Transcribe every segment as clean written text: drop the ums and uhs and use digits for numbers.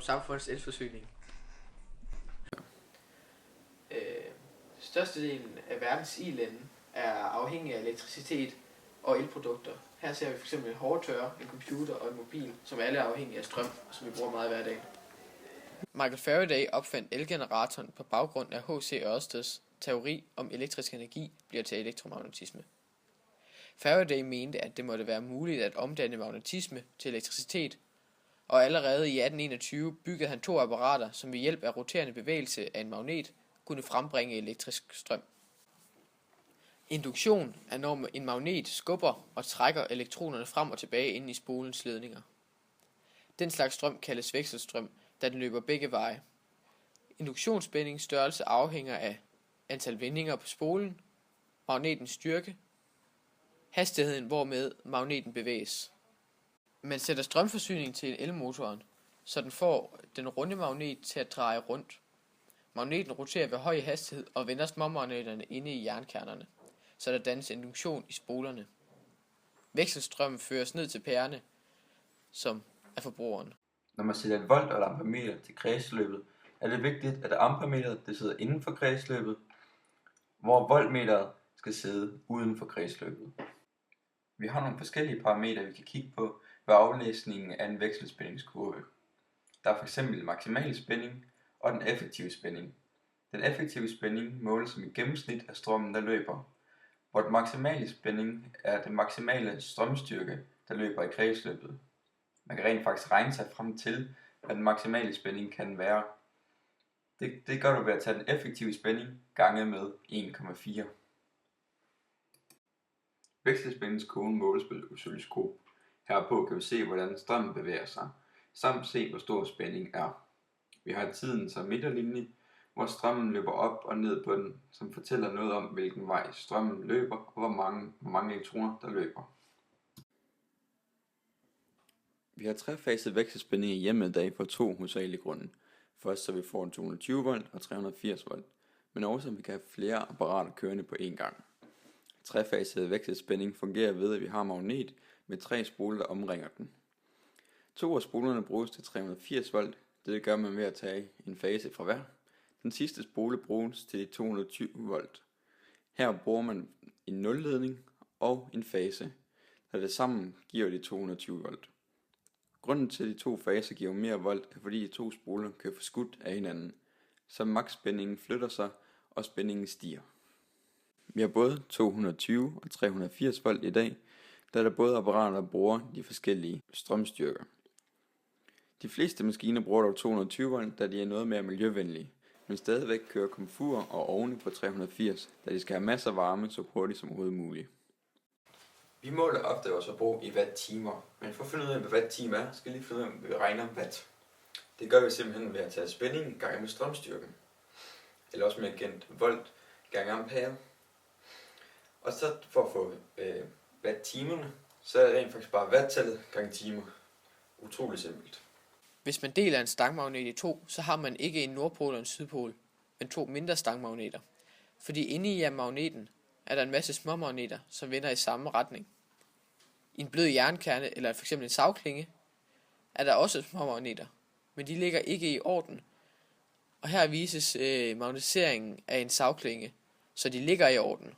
om samfundets elforsyning. Størstedelen af verdens i-lande er afhængige af elektricitet og elprodukter. Her ser vi f.eks. en hårdtørrer, en computer og en mobil, som alle er afhængige af strøm, og som vi bruger meget hver dag. Michael Faraday opfandt elgeneratoren på baggrund af H.C. Ørsteds teori om elektrisk energi bliver til elektromagnetisme. Faraday mente, at det måtte være muligt at omdanne magnetisme til elektricitet, og allerede i 1821 byggede han 2 apparater, som ved hjælp af roterende bevægelse af en magnet kunne frembringe elektrisk strøm. Induktion er, når en magnet skubber og trækker elektronerne frem og tilbage inde i spolens ledninger. Den slags strøm kaldes vekselstrøm, da den løber begge veje. Induktionsspændings størrelse afhænger af antal vendinger på spolen, magnetens styrke, hastigheden hvormed magneten bevæges. Man sætter strømforsyning til elmotoren, så den får den runde magnet til at dreje rundt. Magneten roterer ved høj hastighed og vender småmagneterne inde i jernkernerne, så der dannes induktion i spolerne. Vekselstrømmen føres ned til pærerne, som er forbrugeren. Når man sætter et volt- eller ampermeter til kredsløbet, er det vigtigt, at ampermeteret det sidder inden for kredsløbet, hvor voltmeteret skal sidde uden for kredsløbet. Vi har nogle forskellige parametre, vi kan kigge på ved aflæsningen af en vekselspændingskurve. Der er fx maksimal spænding og den effektive spænding. Den effektive spænding måles som et gennemsnit af strømmen, der løber, hvor den maksimale spænding er den maksimale strømstyrke, der løber i kredsløbet. Man kan rent faktisk regne sig frem til, hvad den maksimale spænding kan være. Det gør du ved at tage den effektive spænding ganget med 1,4. Vekselspændingskurven måles på et oscilloskop. Herpå kan vi se, hvordan strømmen bevæger sig, samt se, hvor stor spænding er. Vi har tiden som midterlinje, hvor strømmen løber op og ned på den, som fortæller noget om, hvilken vej strømmen løber, og hvor mange elektroner, der løber. Vi har trefaset vekselspænding i hjemmet i dag for 2 hovedsagelige grunde. Først så vi får en 220 volt og 380 volt, men også at vi kan have flere apparater kørende på én gang. Trefaset vekselspænding fungerer ved, at vi har magnet med 3 spoler, der omringer den. 2 af spolerne bruges til 380 volt, det gør man ved at tage en fase fra hver. Den sidste spole bruges til 220 volt. Her bruger man en nulledning og en fase, da det sammen giver de 220 volt. Grunden til, at de 2 faser giver mere volt, er fordi de 2 spoler kan få skudt af hinanden, så maksspændingen flytter sig, og spændingen stiger. Vi har både 220 og 380 volt i dag, da der både apparater bruger de forskellige strømstyrker. De fleste maskiner bruger dog 220 volt, da de er noget mere miljøvenlige, men stadigvæk kører komfur og ovne på 380, da de skal have masser af varme så hurtigt som overhovedet muligt. Vi måler ofte vores forbrug i watt-timer, men for at finde ud af, hvad watt-time er, skal vi lige finde ud af, hvad vi regner om watt. Det gør vi simpelthen ved at tage spændingen gange med strømstyrken, eller også med kendt volt gange ampere. Og så for at få watt-timerne, så er det rent faktisk bare watt-tallet gange timer. Utroligt simpelt. Hvis man deler en stangmagnet i 2, så har man ikke en nordpol og en sydpol, men 2 mindre stangmagneter. Fordi inde i magneten er der en masse småmagneter, som vender i samme retning. I en blød jernkerne eller f.eks. en savklinge er der også småmagneter, men de ligger ikke i orden. Og her vises magnetiseringen af en savklinge, så de ligger i orden.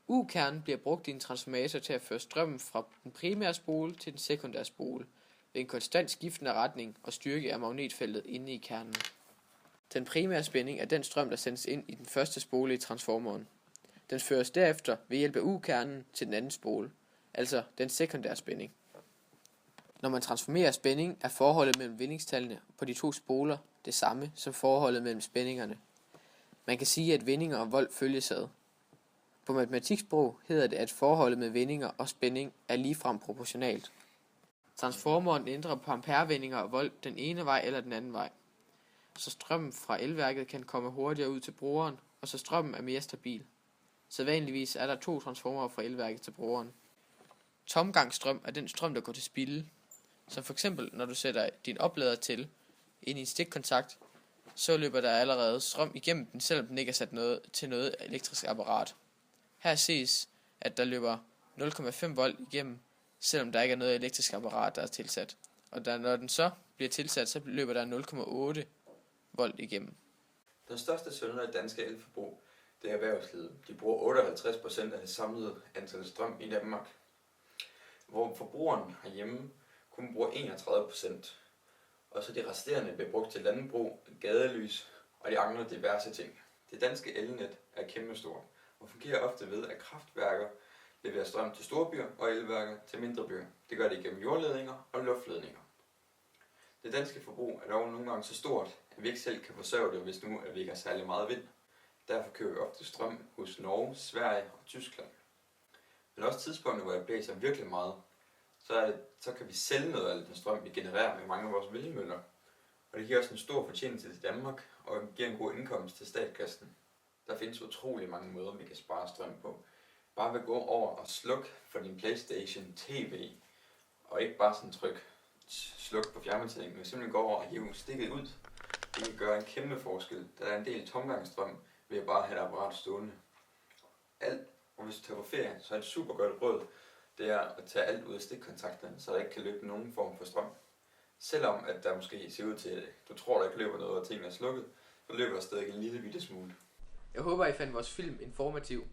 U-kernen bliver brugt i en transformator til at føre strømmen fra den primære spole til den sekundære spole ved en konstant skiftende retning og styrke af magnetfeltet inde i kernen. Den primære spænding er den strøm, der sendes ind i den første spole i transformeren. Den føres derefter ved hjælp af U-kernen til den anden spole, altså den sekundære spænding. Når man transformerer spænding, er forholdet mellem vindingstallene på de 2 spoler det samme som forholdet mellem spændingerne. Man kan sige, at vindinger og volt følges ad. På matematiksprog hedder det, at forholdet med vindinger og spænding er ligefrem proportionalt. Transformeren ændrer på amperevendinger og volt den ene vej eller den anden vej, så strømmen fra elværket kan komme hurtigere ud til brugeren, og så strømmen er mere stabil. Sædvanligvis er der 2 transformere fra elværket til brugeren. Tomgangsstrøm er den strøm, der går til spilde, som for eksempel når du sætter din oplader til ind i en stikkontakt, så løber der allerede strøm igennem den, selvom den ikke er sat til noget elektrisk apparat. Her ses, at der løber 0,5 volt igennem, selvom der ikke er noget elektrisk apparat, der er tilsat, Og når den så bliver tilsat, så løber der 0,8 volt igennem. Den største synder af danske elforbrug, det er erhvervslivet. De bruger 58% af det samlede antal strøm i Danmark. Hvor forbrugeren herhjemme kun bruger 31%. Og så de resterende bliver brugt til landbrug, gadelys og de andre diverse ting. Det danske elnet er kæmpestort og fungerer ofte ved, at kraftværker leverer strøm til store byer og elværker til mindre byer. Det gør det gennem jordledninger og luftledninger. Det danske forbrug er dog nogle gange så stort, at vi ikke selv kan forsørge det, hvis nu at vi ikke har særlig meget vind. Derfor køber vi ofte strøm hos Norge, Sverige og Tyskland. Men også tidspunkter, hvor det blæser virkelig meget, så kan vi sælge noget af den strøm, vi genererer med mange af vores vindmøller. Og det giver også en stor fortjeneste til Danmark og giver en god indkomst til statskassen. Der findes utrolig mange måder, vi kan spare strøm på. Bare ved at gå over og slukke for din PlayStation TV, og ikke bare sådan tryk sluk på fjernbetjeningen, men simpelthen gå over og hive stikket ud. Det kan gøre en kæmpe forskel, da der er en del tomgangsstrøm ved at bare have et apparat stående. Og hvis du tager på ferie, så er et super godt råd, det er at tage alt ud af stikkontakterne, så der ikke kan løbe nogen form for strøm. Selvom at der måske ser ud til, at du tror, der ikke løber noget, og tingene er slukket, så løber der stadig en lille bitte smule. Jeg håber, I fandt vores film informativ.